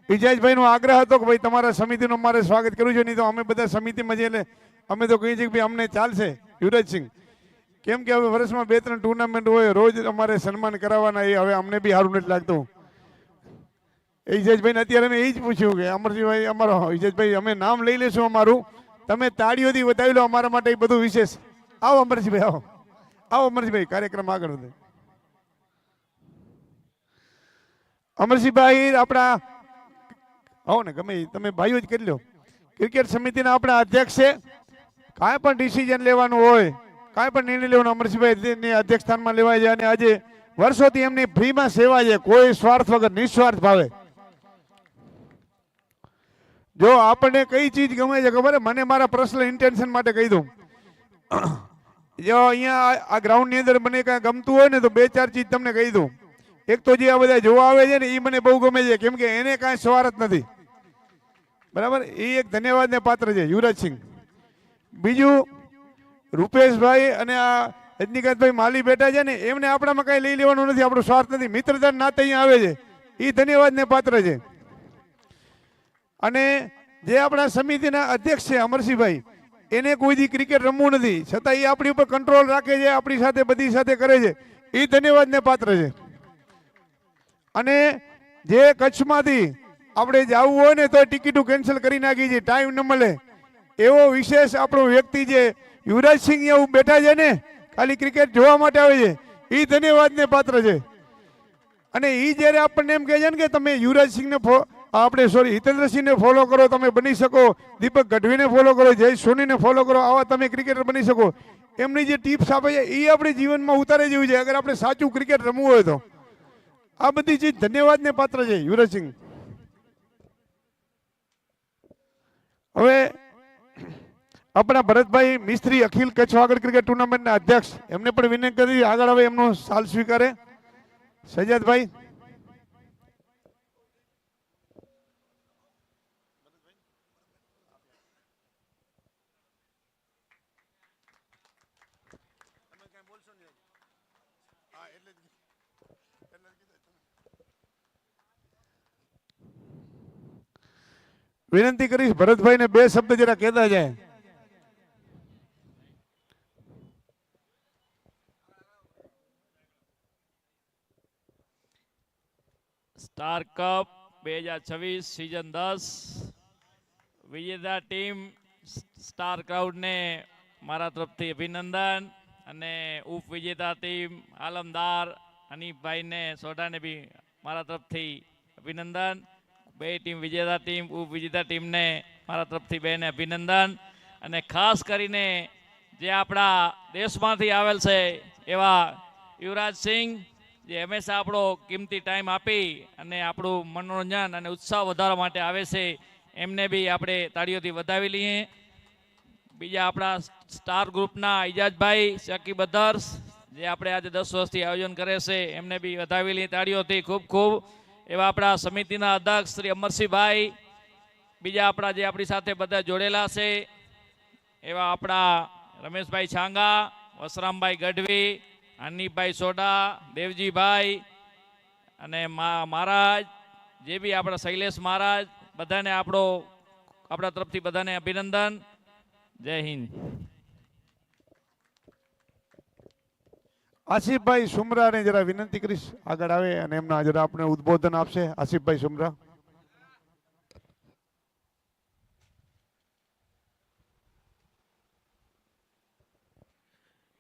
વિજયભાઈનો આગ્રહ હતો કે ભાઈ તમારા સમિતિનું અમારે સ્વાગત કરવું છે, નહીં તો અમે બધા સમિતિમાં જઈએ એટલે અમે તો કહીએ છીએ કે ભાઈ અમને ચાલશે યુવરાજસિંહ, કેમ કે હવે વર્ષમાં 2-3 ટુર્નામેન્ટ હોય, રોજ અમારે સન્માન કરાવવાના, એ હવે અમને બી સારું નથી લાગતું. ઇજેશભાઈ અત્યારે મેં એ જ પૂછ્યું કે અમરજીભાઈ અમારો ઇજેશભાઈ અમે નામ લઈ લેશું અમારું, તમે તાળીઓથી વધાવી લો અમારા માટે એ બધું વિશેષ. આવો અમરજીભાઈ, આવો આવો અમરજીભાઈ, કાર્યક્રમ આગળ વધે. અમરસિંહભાઈ આપણા આવો ને, ગમે તમે ભાઈઓ જ કરી લો. ક્રિકેટ સમિતિના આપણા અધ્યક્ષ છે. કાંઈ પણ ડિસિઝન લેવાનું હોય, કાંઈ પણ નિર્ણય લેવાનો અમરસિંહભાઈની અધ્યક્ષ સ્થાનમાં લેવાય છે. અને આજે વર્ષોથી એમની ફ્રીમાં સેવા છે, કોઈ સ્વાર્થ વગર, નિસ્વાર્થ ભાવે. જો આપણને કઈ ચીજ ગમે છે ખબર, મને મારા પર્સનલ ઇન્ટેન્શન માટે કહી દઉં. જો અહીંયા આ ગ્રાઉન્ડની અંદર મને કાંઈ ગમતું હોય ને તો 2-4 ચીજ તમને કહી દઉં. એક તો જે આ બધા જોવા આવે છે ને એ મને બહુ ગમે છે, કેમ કે એને કાંઈ સ્વાર્થ નથી, બરાબર. એ એક ધન્યવાદને પાત્ર છે યુવરાજસિંહ. બીજું રૂપેશભાઈ અને આ રજનીકાંતભાઈ માલી બેઠા છે ને, એમને આપણામાં કાંઈ લઈ લેવાનું નથી, આપણો સ્વાર્થ નથી, મિત્રતા નાતે અહીંયા આવે છે, એ ધન્યવાદને પાત્ર છે. અને જે આપણા સમિતિના અધ્યક્ષ છે અમરસિંહભાઈ, એને કોઈ દી ક્રિકેટ રમવું નથી, છતાં એ આપણી ઉપર કંટ્રોલ રાખે છે, આપણી સાથે બધી સાથે કરે છે, એ ધન્યવાદને પાત્ર છે. અને જે કચ્છમાંથી આપણે જવું હોય ને તો ટિકિટો કેન્સલ કરી નાખી છે, ટાઈમ ન મળે એવો વિશેષ આપણો વ્યક્તિ છે યુવરાજસિંહ એવું બેઠા છે ને ખાલી ક્રિકેટ જોવા માટે આવે છે, એ ધન્યવાદને પાત્ર છે. અને એ જ્યારે આપણને એમ કહે છે ને કે તમે યુવરાજસિંહને આપણે હિતેન્દ્રસિંહને ફોલો કરો, તમે બની શકો, દીપક ગઢવીને ફોલો કરો, જય સોનીને ફોલો કરો, આવા તમે ક્રિકેટર બની શકો, એમની જે ટિપ્સ આપે છે એ આપણે જીવનમાં ઉતારે જેવું છે અગર આપણે સાચું ક્રિકેટ રમવું હોય તો. આ બધી ચીજ ધન્યવાદને પાત્ર છે યુવરાજસિંહ. હવે આપણા ભરતભાઈ મિસ્ત્રી અખિલ કચ્છ આગળ ક્રિકેટ ટુર્નામેન્ટના અધ્યક્ષ, એમને પણ વિનંતી કરી આગળ આવે એમનો સાલ સ્વીકારે. સજાદભાઈ. વિનંતી કરીશ ભરતભાઈને 2 શબ્દ જરા કહેતા જાય. સ્ટાર કપ 2026 સિઝન 10 વિજેતા ટીમ સ્ટાર ક્રાઉડને મારા તરફથી અભિનંદન, અને ઉપવિજેતા ટીમ આલમદાર હનીફભાઈને સોઢાને બી મારા તરફથી અભિનંદન. 2 ટીમ વિજેતા ટીમ ઉપવિજેતા ટીમને મારા તરફથી 2ને અભિનંદન. અને ખાસ કરીને જે આપણા દેશમાંથી આવેલ છે એવા યુવરાજસિંહ, જે હંમેશા આપણો કિંમતી ટાઈમ આપી અને આપણું મનોરંજન અને ઉત્સાહ વધારવા માટે આવે છે, એમને બી આપણે તાળીઓથી વધાવી લઈએ. બીજા આપણા સ્ટાર ગ્રુપના ઇજાજભાઈ શકીબ અધર્સ, જે આપણે આજે 10 વર્ષથી આયોજન કરે છે, એમને બી વધાવી લઈએ તાળીઓથી ખૂબ ખૂબ. એવા આપણા સમિતિના અધ્યક્ષ શ્રી અમરસિંહભાઈ, બીજા આપણા જે આપણી સાથે બધા જોડેલા છે એવા આપણા રમેશભાઈ છાંગા, વસરામભાઈ ગઢવી, હનીફભાઈ સોઢા, દેવજીભાઈ અને મહારાજ, જે બી આપણા શૈલેષ મહારાજ, બધાને આપણા તરફથી બધાને અભિનંદન. જય હિન્દ. આસિફભાઈ સુમરાને જરા વિનંતી કરીશ આગળ આવે અને એમના જરા આપણે ઉદ્બોધન આપશે. આસિફભાઈ સુમરા.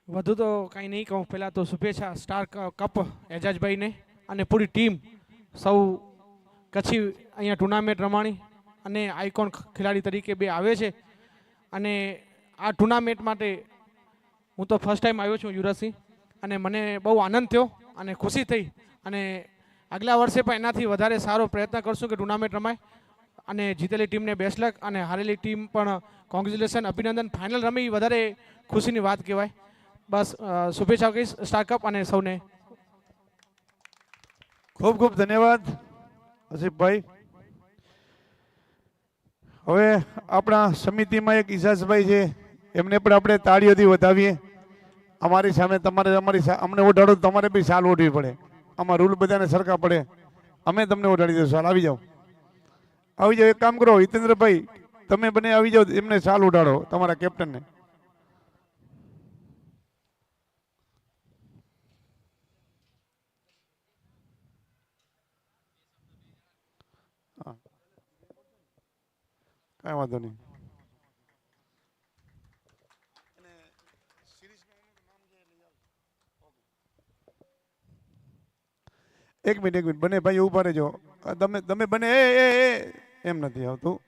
વધુ તો કાંઈ નહીં કહું. પહેલાં તો શુભેચ્છા સ્ટાર કપ એજાજભાઈને અને પૂરી ટીમ સૌ કચ્છી અહીંયા ટુર્નામેન્ટ રમાણી અને આઇકોન ખેલાડી તરીકે બે આવે છે. અને આ ટુર્નામેન્ટ માટે હું તો ફર્સ્ટ ટાઈમ આવ્યો છું યુવરાજસિંહ, અને મને બહુ આનંદ થયો અને ખુશી થઈ. અને આગલા વર્ષે પણ એનાથી વધારે સારો પ્રયત્ન કરશું કે ટુર્નામેન્ટ રમાય, અને જીતેલી ટીમને બેસ્ટ લક અને હારેલી ટીમ પણ કોંગ્રેચ્યુલેશન, અભિનંદન. ફાઇનલ રમી વધારે ખુશીની વાત કહેવાય. બસ શુભેચ્છા કહીશ સ્ટાર કપ અને સૌને. ખૂબ ખૂબ ધન્યવાદ આસિફભાઈ. હવે આપણા સમિતિમાં એક ઇજાજભાઈ છે, એમને પણ આપણે તાળીઓથી વધાવીએ. અમારી સામે તમારે અમને ઓઢાડો, તમારે બી સાલ ઓઢવી પડે. આમાં રૂલ બધાને સરખા પડે. અમે તમને ઓઢાડી દઈશું. સાલ આવી જાઓ, આવી જાઓ. એક કામ કરો હિતેન્દ્રભાઈ, તમે બને આવી જાઓ, એમને સાલ ઉડાડો તમારા કેપ્ટનને. કાંઈ વાંધો નહીં. એક મિનિટ બને ભાઈ ઉભા રહેજો. તમે બને એમ નથી આવતું.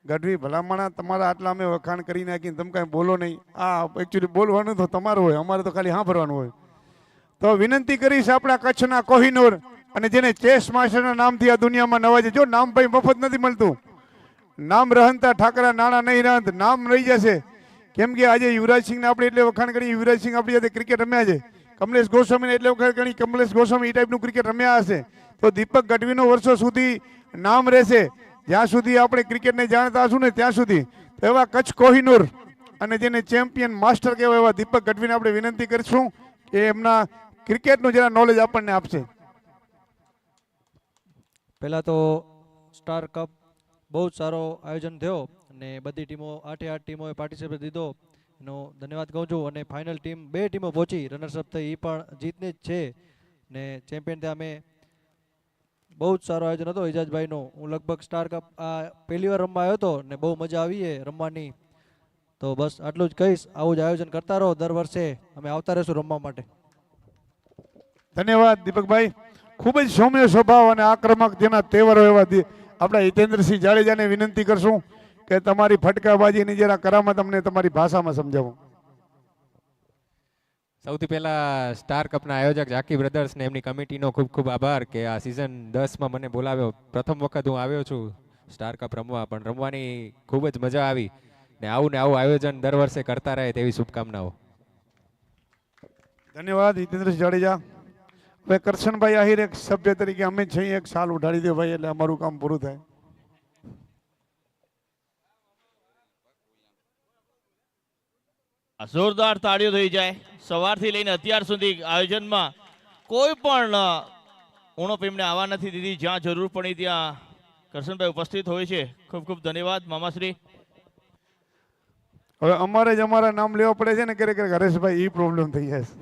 ગઢવી ભલામણા તમારા આટલા અમે વખાણ કરી નાખીને તમે કાંઈ બોલો નહીં. આ એકચ્યુઅલી બોલવાનું તો તમારું હોય, અમારે તો ખાલી સાંભળવાનું હોય. તો વિનંતી કરીશ આપણા કચ્છના કોહિનૂર, અને જેને ચેસ માસ્ટરના નામથી આ દુનિયામાં નવાજે. જો નામ ભાઈ મફત નથી મળતું. નામ રહનતા ઠાકરા નાણા નહીં રહંત, નામ રહી જશે. કેમ કે આજે યુવરાજસિંહને આપણે એટલે વખાણ કરીએ. યુવરાજસિંહ આપણી સાથે ક્રિકેટ રમ્યા છે. કમલેશ ગોસ્વામીને એટલે વખાણ કરી. કમલેશ ગોસ્વામી એ ટાઈપનું ક્રિકેટ રમ્યા હશે. તો દીપક ગઢવીનો વર્ષો સુધી નામ રહેશે. જ્યાં સુધી આપણે ક્રિકેટને જાણતા હશું ને ત્યાં સુધી. તો એવા કચ્છ કોહિનૂર અને જેને ચેમ્પિયન માસ્ટર કહેવાય એવા દીપક ગઢવીને આપણે વિનંતી કરીશું કે એમના ક્રિકેટનું જરા નોલેજ આપણને આપશે. પહેલાં તો સ્ટાર કપ બહુ જ સારો આયોજન થયો અને બધી ટીમો 8 ટીમોએ પાર્ટિસિપેટ દીધો, એનો ધન્યવાદ કહું છું. અને ફાઇનલ ટીમ 2 ટીમો પહોંચી, રનર્સઅપ થઈ, એ પણ જીતની જ છે ને ચેમ્પિયન ત્યાં અમે બહુ જ સારો આયોજન હતો એજાજભાઈનો. હું લગભગ સ્ટાર કપ આ પહેલી વાર રમવા આવ્યો હતો ને બહુ મજા આવી છે રમવાની. તો બસ આટલું જ કહીશ, આવું જ આયોજન કરતા રહો, દર વર્ષે અમે આવતા રહીશું રમવા માટે. ધન્યવાદ દીપકભાઈ. ખૂબ જ સૌમ્ય સ્વભાવ અને આક્રમક જેના તહેવારો એવા આપણા હિતેન્દ્રસિંહ જાડેજાને વિનંતી કરશું કે તમારી ફટકાબાજીની જરા કરામત અમને તમારી ભાષામાં સમજાવો. સૌથી પહેલા સ્ટાર કપના આયોજક જાકી બ્રધર્સ ને એમની કમિટીનો ખૂબ ખૂબ આભાર કે આ સિઝન 10માં મને બોલાવ્યો. પ્રથમ વખત હું આવ્યો છું સ્ટાર કપ રમવા, પણ રમવાની ખૂબ જ મજા આવી ને આવું આયોજન દર વર્ષે કરતા રહે તેવી શુભકામનાઓ. ધન્યવાદ હિતેન્દ્રસિંહ જાડેજા. હવે કરશનભાઈ આહિર એક સભ્ય તરીકે અમે છીએ, એક સાલ ઉઠાડી દે ભાઈ એટલે અમારું કામ પૂરું થાય. જોરદાર તાળીઓ થઈ જાય. સવારથી લઈને અત્યાર સુધી આયોજનમાં કોઈ પણ ઉણપ એમને આવવા નથી દીધી. જ્યાં જરૂર પડી ત્યાં કરશનભાઈ ઉપસ્થિત હોય છે. ખૂબ ખૂબ ધન્યવાદ મામાશ્રી. હવે અમારે જ અમારા નામ લેવા પડે છે ને ક્યારેક હરેશભાઈ, એ પ્રોબ્લેમ થઈ જાય છે.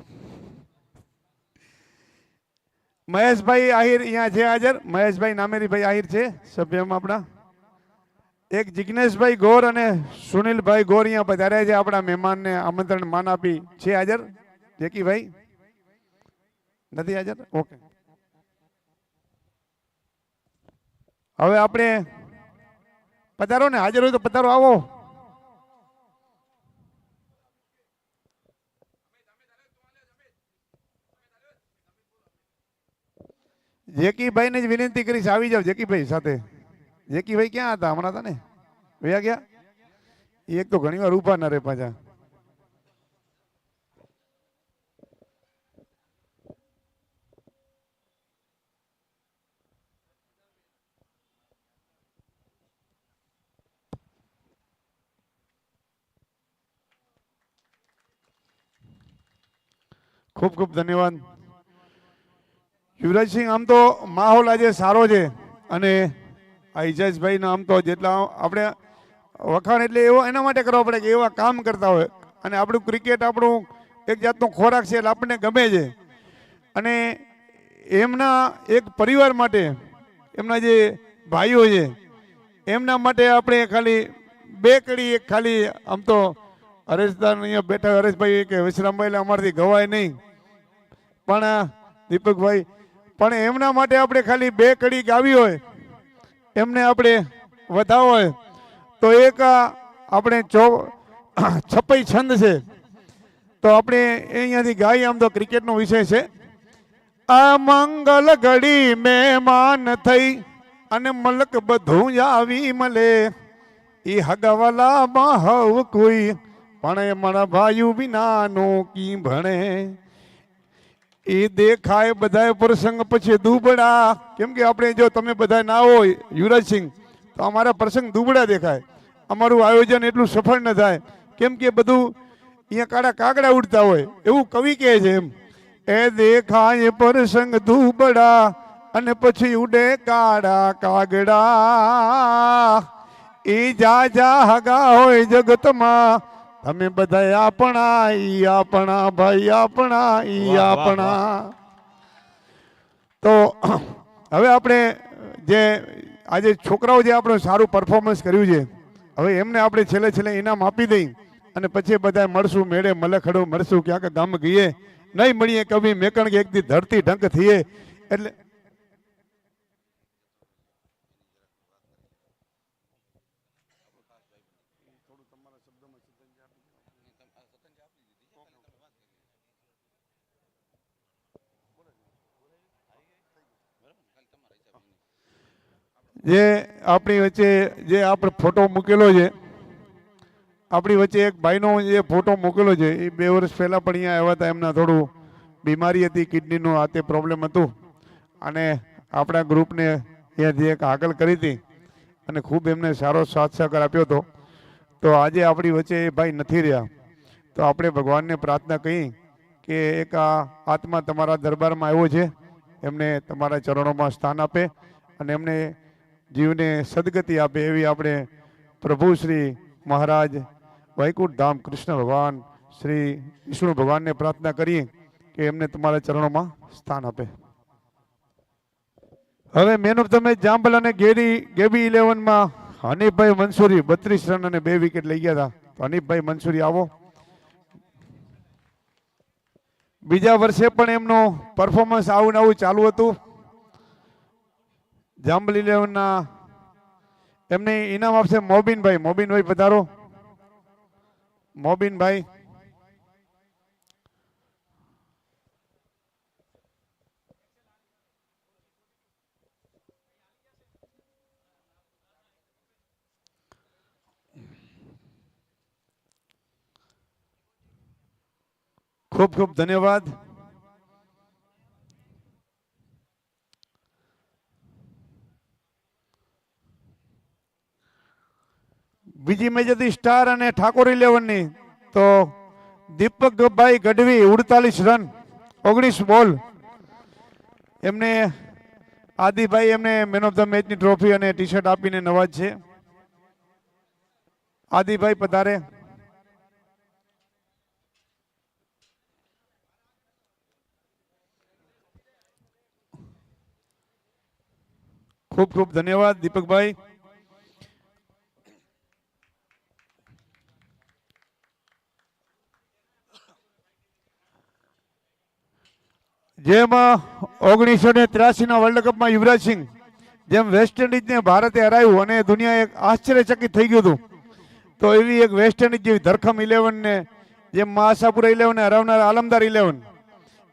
મહેશભાઈ આહિર અહીંયા છે હાજર. મહેશભાઈ નામેરીભાઈ આહિર છે સભ્યમાં આપણા. એક જિજ્ઞેશભાઈ ગોર અને સુનિલભાઈ ગોર અહીંયા પધાર્યા છે આપણા મહેમાનને આમંત્રણ માન આપી. છે હાજર જેકીભાઈ? નથી હાજર? ઓકે. હવે આપણે પધારો ને, હાજર હોય તો પધારો, આવો. જેકીભાઈ ને જ વિનંતી કરીશ, આવી જાવ જેકીભાઈ સાથે. જેકીભાઈ ક્યાં હતા? હમણાં હતા ને, વયા ગયા. એક તો ઘણી વાર ઉભા ના રે પાછા. ખૂબ ખૂબ ધન્યવાદ યુવરાજસિંહ. આમ તો માહોલ આજે સારો છે અને આ ઇજાજભાઈના આમ તો જેટલા આપણે વખાણ એટલે એવો એના માટે કરવા પડે કે એવા કામ કરતા હોય. અને આપણું ક્રિકેટ આપણું એક જાતનો ખોરાક છે એટલે આપણને ગમે છે. અને એમના એક પરિવાર માટે, એમના જે ભાઈઓ છે એમના માટે આપણે ખાલી બે કડી એક ખાલી આમ તો હરેશદાન અહીંયા બેઠા હરેશભાઈ કે વિશ્રામભાઈ એટલે અમારાથી ગવાય નહીં, પણ દીપકભાઈ પણ એમના માટે આપણે ખાલી બે કડી ગાવી હોય, એમને આપણે વધાવો હોય તો એક આપણે છપ્પઈ છંદ છે તો આપણે અહીંયાથી ગાઈએ. આમ તો ક્રિકેટનો વિષય છે. આ મંગલ ઘડી મહેમાન થઈ અને મલક બધું આવી મળે, એ હગવાલામાં હવ કોઈ પણ મારા ભાઈઓ વિનાનું કી ભણે. એ દેખાય બધાય પ્રસંગ પછી દુબળા. કેમ કે આપણે જો તમે બધા ના હોય યુવરાજસિંહ તો અમારા પ્રસંગ દુબળા દેખાય, અમારું આયોજન એટલું સફળ ન થાય. કેમ કે બધું અહીંયા કાળા કાગડા ઉડતા હોય એવું કવિ કહે છે. એમ એ દેખાય પ્રસંગ દુબળા અને પછી ઉડે કાળા કાગડા. એ જા જા હગા હોય જગતમાં તમે બધા આપણા, ઈ આપણા ભાઈ આપણા, ઈ આપણા. તો હવે આપણે જે આજે છોકરાઓ જે આપણું સારું પરફોર્મન્સ કર્યું છે, હવે એમને આપણે છેલ્લે ઇનામ આપી દઈ અને પછી બધા મળશું મેળે મલખડો મળશું ક્યાંક ગામ ગઈએ નહીં મળીએ કવિ મેકણ કે એક દી ધરતી ઢંક થઈએ. એટલે જે આપણી વચ્ચે જે આપણે ફોટો મૂકેલો છે, આપણી વચ્ચે એક ભાઈનો જે ફોટો મૂકેલો છે એ 2 વર્ષ પહેલાં પણ અહીંયા આવ્યા હતા. એમના થોડું બીમારી હતી, કિડનીનું આ તે પ્રોબ્લેમ હતું અને આપણા ગ્રુપને અહીંયાથી એક આગળ કરી હતી અને ખૂબ એમને સારો સાથ સહકાર આપ્યો હતો. તો આજે આપણી વચ્ચે એ ભાઈ નથી રહ્યા તો આપણે ભગવાનને પ્રાર્થના કહી કે એક આ આત્મા તમારા દરબારમાં આવ્યો છે, એમને તમારા ચરણોમાં સ્થાન આપે અને એમને જીવને સદગતિ આપે એવી આપણે પ્રભુ શ્રી મહારાજ વૈકુંઠ ધામ કૃષ્ણ ભગવાન શ્રી વિષ્ણુ ભગવાનને પ્રાર્થના કરીએ કે એમને તમારા ચરણોમાં સ્થાન આપે. હવે મેન ઓફ ધ મેચ જાંબલ અને ગેબી 11માં હનીફભાઈ મંસૂરી 32 રન અને 2 વિકેટ લઈ ગયા હતા. તો હનીફભાઈ મંસૂરી આવો. બીજા વર્ષે પણ એમનું પરફોર્મન્સ આવું ને આવું ચાલુ હતું. જાંબલ 11ના એમને ઇનામ આપશે મોબીનભાઈ. મોબીનભાઈ પધારો. મોબીનભાઈ ખૂબ ખૂબ ધન્યવાદ. બીજી મેચ હતી સ્ટાર અને ઠાકોર 11ની. તો દીપકભાઈ ગઢવી 48 રન 19 બોલ. એમને આદિભાઈ એમને મેન ઓફ ધ મેચની ટ્રોફી અને ટી શર્ટ આપીને નવાજ છે. આદિભાઈ પધારે. ખૂબ ખૂબ ધન્યવાદ દીપકભાઈ. જેમ 1983ના વર્લ્ડ કપમાં યુવરાજસિંહ જેમ વેસ્ટ ઇન્ડિઝને ભારતે હરાવ્યું અને દુનિયા એક આશ્ચર્યચકિત થઈ ગયું હતું, તો એવી એક વેસ્ટ ઇન્ડિઝ જેવી ધરખમ 11ને જેમ મહાસાપુરા 11ને હરાવનાર આલમદાર 11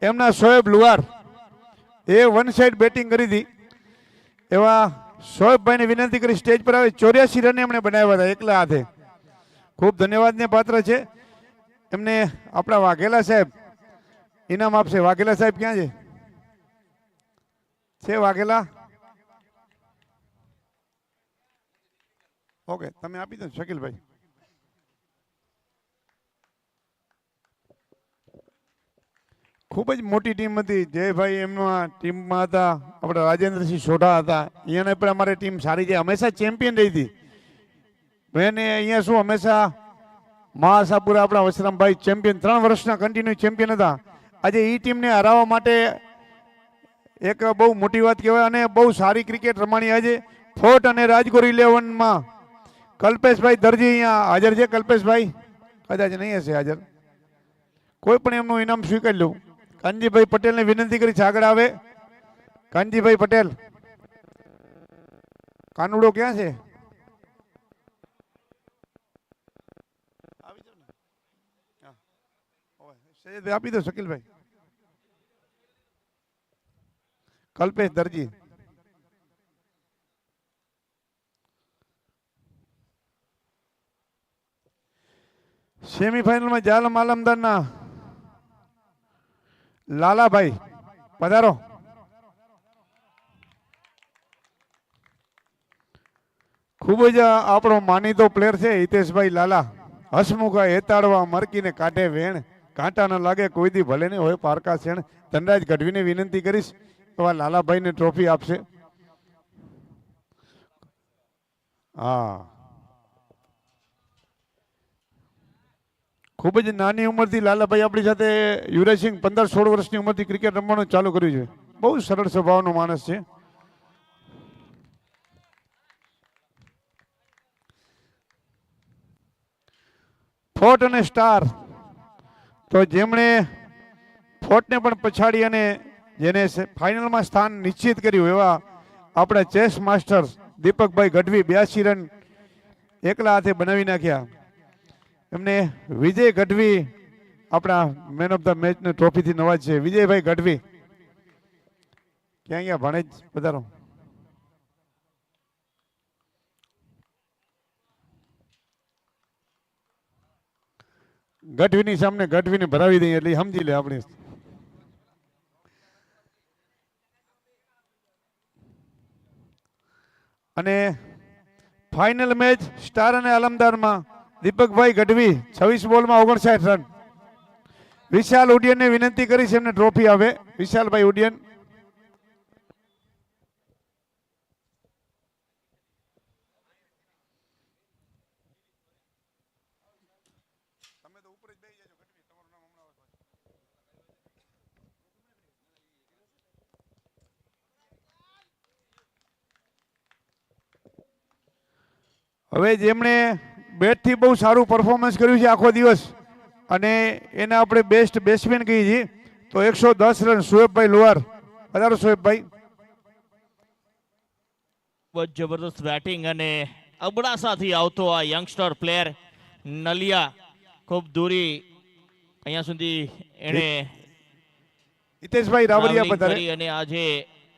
એમના શોએબ લુહાર એ વન સાઇડ બેટિંગ કરી હતી. એવા શોએબભાઈને વિનંતી કરી સ્ટેજ પર આવે. 84 રન એમણે બનાવ્યા હતા એકલા હાથે. ખૂબ ધન્યવાદને પાત્ર છે. એમને આપણા વાઘેલા સાહેબ ઇનામ આપશે. વાઘેલા સાહેબ ક્યાં છે? વાઘેલા? ઓકે, તમે આપી દો શકીલભાઈ. ખૂબ જ મોટી ટીમ હતી. જયભાઈ એમના ટીમમાં હતા. આપણા રાજેન્દ્રસિંહ સોઢા હતા. અહીંયાને પણ અમારી ટીમ સારી છે. હંમેશા ચેમ્પિયન રહી હતી. એને અહીંયા શું હંમેશા મહાસાપુરા આપણા વસરામભાઈ ચેમ્પિયન 3 વર્ષના કન્ટિન્યુ ચેમ્પિયન હતા. આજે એ ટીમને હરાવવા માટે એક બહુ મોટી વાત કહેવાય અને બહુ સારી ક્રિકેટ રમાણી. આજે ફોર્ટ અને રાજકોટ 11માં કલ્પેશભાઈ દરજી અહીંયા હાજર છે. કલ્પેશભાઈ કદાચ નહીં હશે હાજર. કોઈ પણ એમનું ઇનામ સ્વીકારી લો. કાનજીભાઈ પટેલને વિનંતી કરી છે આગળ આવે. કાનજીભાઈ પટેલ. કાનુડો ક્યાં છે? આપી દો શકીલભાઈ. કલ્પેશ દરજી. સેમીફાઇનલમાં જાલમ આલમદારના લાલાભાઈ પધારો. ખૂબ જ આપણો માનીતો પ્લેયર છે હિતેશભાઈ લાલા. હસમુખા હેતાડવા મરકીને કાઢે વેણ, કાંટા ન લાગે કોઈ દી ભલે નહીં હોય પારકા શેણ. ધનરાજ ગઢવીને વિનંતી કરીશ એવા લાલાભાઈને ટ્રોફી આપશે. હા, ખૂબ જ નાની ઉંમરથી લાલાભાઈ આપણી સાથે યુવરાજસિંહ 15-16 વર્ષની ઉંમરથી ક્રિકેટ રમવાનું ચાલુ કર્યું છે. બહુ સરળ સ્વભાવનો માણસ છે. ફોર્ટ અને સ્ટાર તો જેમણે ફોર્ટને પણ પછાડી અને જેને ફાઇનલમાં સ્થાન નિશ્ચિત કર્યું એવા આપણા ચેસ માસ્ટર દીપકભાઈ ગઢવી 82 રન એકલા હાથે બનાવી નાખ્યા. એમને વિજય ગઢવી આપણા મેન ઓફ ધ મેચની ટ્રોફીથી નવાજ છે. વિજયભાઈ ગઢવી ક્યાં ગયા? ભાણેજ પધારો. ગઢવીની સામે ગઢવીને ભરાવી દઈએ એટલે સમજી લે આપણે. અને ફાઇનલ મેચ સ્ટાર અને આલમદારમાં દીપકભાઈ ગઢવી 26 બોલમાં 59 રન. વિશાલ ઉડિયનને વિનંતી કરીશ એમને ટ્રોફી આવે. વિશાલભાઈ ઉડિયન. હવે જેમણે બેટથી બહુ સારું પરફોર્મન્સ કર્યું છે આખો દિવસ અને એને આપણે બેસ્ટ બેટ્સમેન કહીએ છીએ, તો 110 રન શોએબભાઈ લોહાર. પધારો શોએબભાઈ. ખૂબ જ જબરદસ્ત બેટિંગ અને અબડાસાથી આવતો આ યંગસ્ટર પ્લેયર નલિયા ખૂબ દૂરી અહીંયા સુધી એણે હિતેશભાઈ રાવરિયા travelling પધારે. કરી અને આજે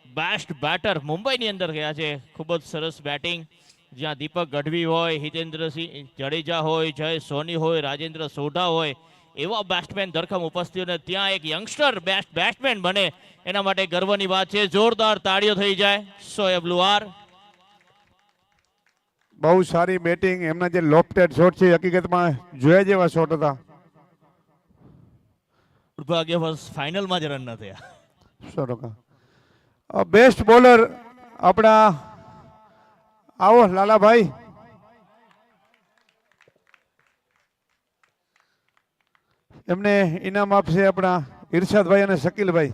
બેસ્ટ બેટર મુંબઈની અંદર ગયા છે. ખૂબ જ સરસ બેટિંગ, જ્યાં દીપક ગઢવી હોય, હિતેન્દ્રસિંહ જાડેજા હોય, જય સોની હોય, રાજેન્દ્ર સોઢા હોય, એવા બેટ્સમેન ધરખમ ઉપસ્થિત અને ત્યાં એક યંગસ્ટર બેસ્ટ બેટ્સમેન બને એના માટે ગર્વની વાત છે. જોરદાર તાળીઓ થઈ જાય. શોએબ લુહાર. બહુ સારી બેટિંગ. એમના જે લોફ્ટેડ શોટ છે હકીકતમાં જોયા જેવા શોટ હતા. દુર્ભાગ્યવશ ફાઇનલમાં જ રન ન થયા. 100%. બેસ્ટ બોલર આપણા આવો લાલાભાઈ. એમને ઇનામ આપશે આપણા ઇરશાદભાઈ અને શકીલભાઈ.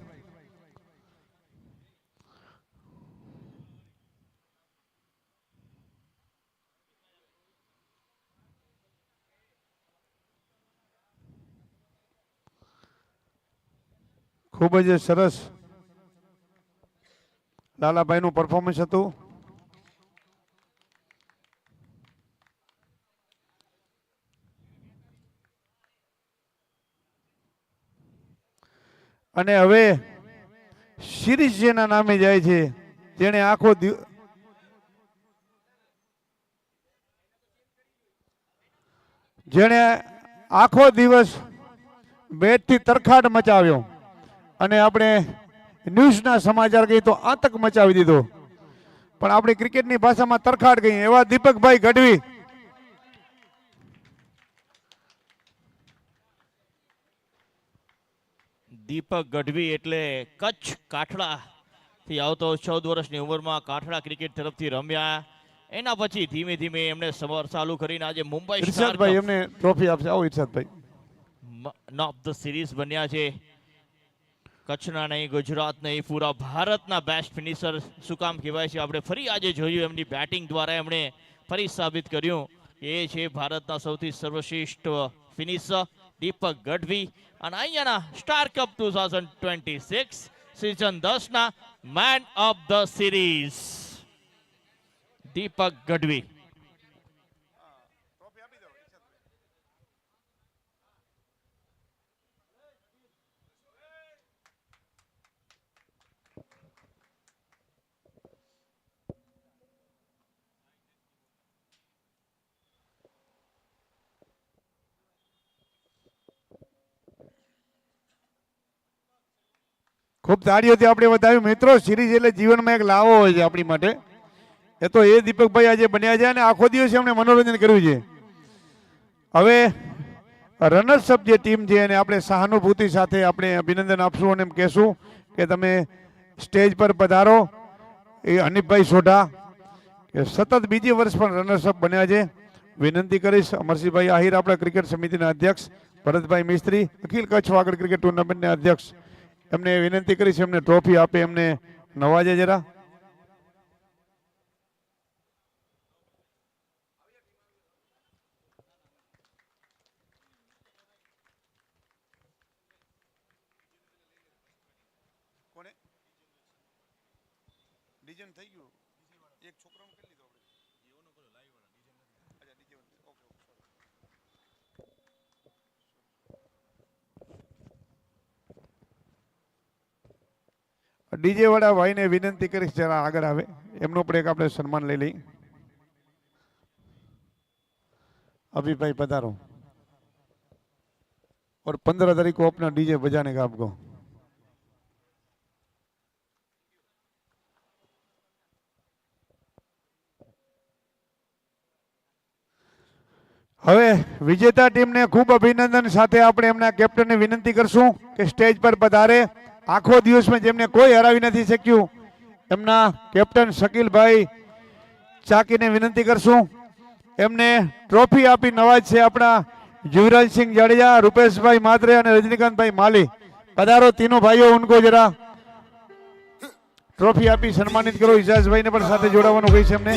ખૂબ જ સરસ લાલાભાઈનું પરફોર્મન્સ હતું. અને હવે સિરીઝ જેના નામે જાય છે, જેણે આખો દિવસ બેટથી તરખાટ મચાવ્યો અને આપણે ન્યૂઝના સમાચાર કહીએ તો આતંક મચાવી દીધો, પણ આપણી ક્રિકેટની ભાષામાં તરખાટ કહી એવા દીપકભાઈ ગઢવી. દીપક ગઢવી એટલે કચ્છ કાઠડાથી આવતો, 14 વર્ષની ઉંમરમાં કાઠડા ક્રિકેટ તરફથી રમ્યા. એના પછી ધીમે ધીમે એમણે સફર ચાલુ કરીને આજે મુંબઈ ઇરશાદભાઈ એમને ટ્રોફી આપશે. આવો ઇરશાદભાઈ. મેન ઓફ ધ સિરીઝ બન્યા છે. કચ્છના નહીં, ગુજરાત નહીં, પૂરા ભારતના બેસ્ટ ફિનિશર શું કામ કહેવાય છે. આપણે ફરી આજે જોયું એમની બેટિંગ દ્વારા એમણે ફરી સાબિત કર્યું એ છે ભારતના સૌથી સર્વશ્રેષ્ઠ ફિનિશર દીપક ગઢવી. અને અહીંયાના સ્ટાર કપ 2026 સિઝન 10ના man of the series Deepak Gadhvi. ખૂબ તાળીઓથી આપણે વધાવ્યું. મિત્રો, સિરીઝ એટલે જીવનમાં એક લાવો હોય છે આપણી માટે. એ તો એ દીપકભાઈ આજે બન્યા છે અને આખો દિવસ એમણે મનોરંજન કર્યું છે. હવે રનર્સઅપ જે ટીમ છે એને આપણે સહાનુભૂતિ સાથે આપણે અભિનંદન આપશું અને એમ કહેશું કે તમે સ્ટેજ પર પધારો. એ હનીફભાઈ સોઢા કે સતત બીજી વર્ષ પણ રનર્સઅપ બન્યા છે. વિનંતી કરીશ અમરસિંહભાઈ આહિર, આપણા ક્રિકેટ સમિતિના અધ્યક્ષ, ભરતભાઈ મિસ્ત્રી, અખિલ કચ્છ વાગડ ક્રિકેટ ટુર્નામેન્ટના અધ્યક્ષ, એમને વિનંતી કરીશ એમને ટ્રોફી આપે, એમને નવાજે જરા. થઈ ગયું એક છોકરાનું કરી લીધો આપણે. ડીજે વાળા ભાઈને વિનંતી કરીશ જરા આગળ આવે, એમનો પણ એક આપણે સન્માન લઈ લઈ. अभी पधारो और 15 तारीख को अपना डीजे बजाने का आपको. હવે વિજેતા ટીમને ખૂબ અભિનંદન સાથે આપણે એમના કેપ્ટનને વિનંતી કરશું કે સ્ટેજ પર પધારે. આખો દિવસમાં જેમને કોઈ હરાવી નથી શક્યું એમના કેપ્ટન શકીલભાઈ ચાકીને વિનંતી કરશું. એમને ટ્રોફી આપી નવાજ છે આપણા યુવરાજસિંહ જાડેજા, રૂપેશભાઈ માત્રે અને રજનીકાંતભાઈ માલી. પધારો तीनों भाइयों, उनको जरा ट्रॉफी आपी सम्मानित करो. इजाजभाई ने પણ સાથે જોડાવાનું કહી છે એમને.